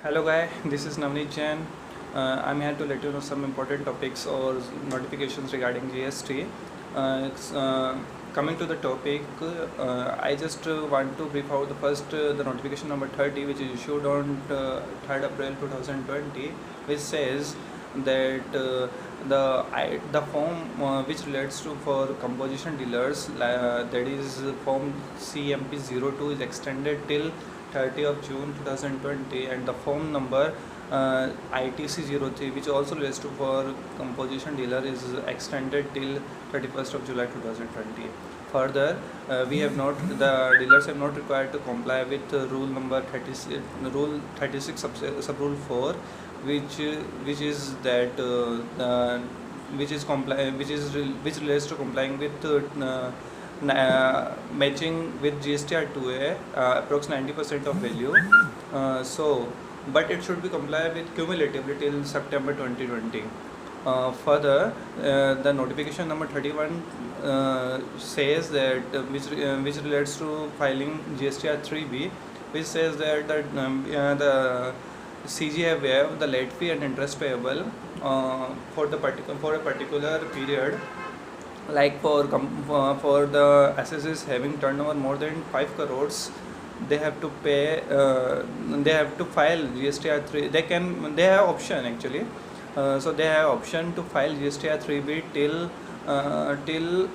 Hello, guy. This is Navneet Jain. I'm here to let you know some important topics or notifications regarding GST. Coming to the topic, I just want to brief out the notification number 30, which is issued on 3rd April 2020, which says that the form which relates to for composition dealers, that is form CMP02, is extended till 30 of June 2020, and the form number ITC03, which also relates to for composition dealer, is extended till 31st of July 2020. Further, we have not the dealers have not required to comply with rule number 36, rule 36 sub rule 4, which is that which relates to complying with matching with GSTR 2A approx 90% of value. But it should be complied with cumulatively till September 2020. Further, the notification number 31 says that which relates to filing GSTR 3B, which says that the CG have waived the late fee and interest payable for a particular period, like for the assets having turnover more than 5 crores. They have to pay they have to file GSTR 3. They have option actually. So they have option to file GSTR 3B till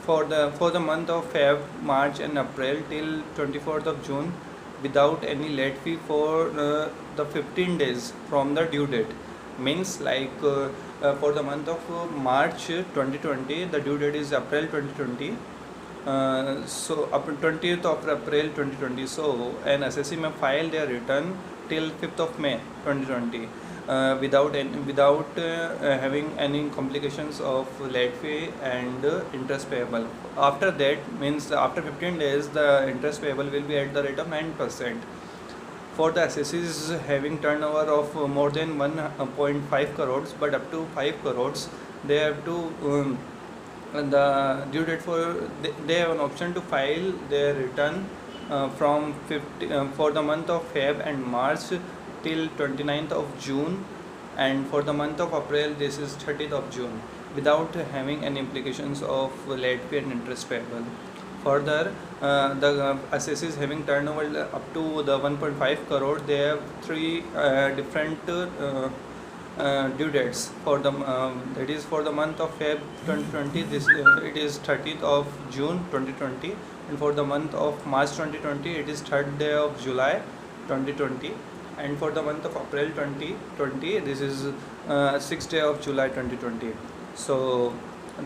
for the month of Feb, March and April till 24th of June, without any late fee for the 15 days from the due date. Means like for the month of March 2020, the due date is April 2020. So up 20th of April 2020. So an assessee may file their return till 5th of May 2020 without having any complications of late fee and interest payable. After that, means after 15 days, the interest payable will be at the rate of 9%. For the assessees having turnover of more than 1.5 crores but up to 5 crores, they have to the due date they have an option to file their return from 50 for the month of Feb and March till 29th of June, and for the month of April this is 30th of June, without having any implications of late fee and interest payable. Further, the assessees having turnover up to the 1.5 crore, they have three different due dates for the that is for the month of Feb 2020, this it is 30th of June 2020, and for the month of March 2020 it is 3rd day of July 2020, and for the month of April 2020 this is 6th day of July 2020. So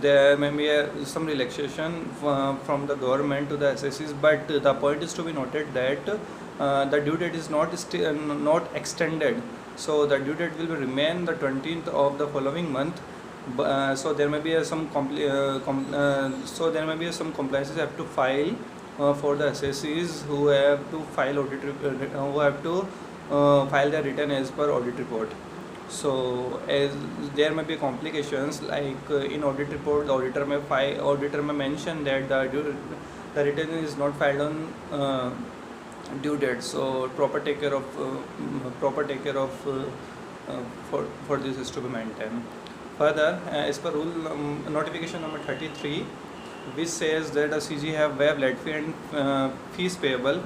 there may be some relaxation from the government to the assessees, but the point is to be noted that the due date is not extended. So the due date will remain the 20th of the following month. So there may be some compliances have to file for the assessees who have to file file their return as per audit report. So as there may be complications, like in audit report, the auditor may mention that the return is not filed on due date. So proper take care of for this is to be maintained. Further, as per rule notification number 33, which says that a CG have waived late fee and fees payable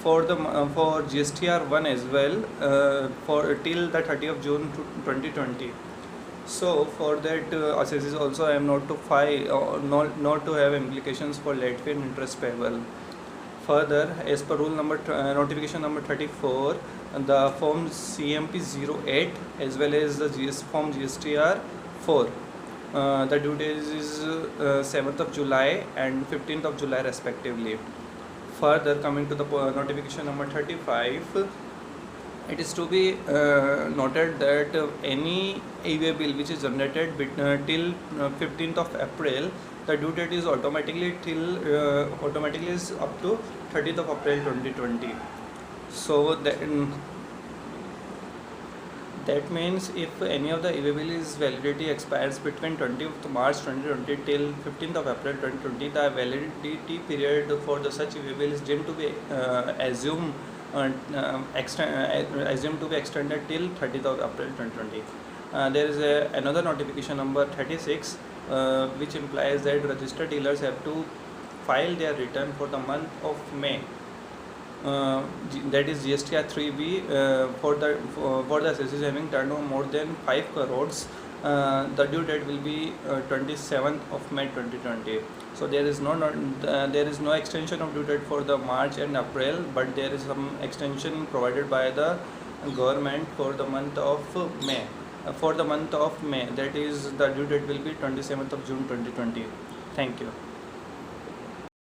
for GSTR 1 as well for till the 30th of June 2020. So for that, assessees also have not to file or not to have implications for late fee and interest payable. Further, as per rule notification number 34, the form CMP08 as well as the form GSTR 4, the due date is 7th of July and 15th of July respectively. Further, coming to the notification number 35, it is to be noted that any e-way bill which is generated till 15th of April, the due date is automatically is up to 30th of April 2020. So that means if any of the e-way bill's validity expires between 20th March 2020 till 15th of April 2020, the validity period for the such e-way bill is deemed to be assumed assumed to be extended till 30th of April 2020. There is another notification number 36, which implies that registered dealers have to file their return for the month of May. That is GSTR 3B for the assessors having turnover more than 5 crores. The due date will be 27th of May 2020. So there is no extension of due date for the March and April, but there is some extension provided by the government for the month of May. For the month of May, that is the due date will be 27th of June 2020. Thank you.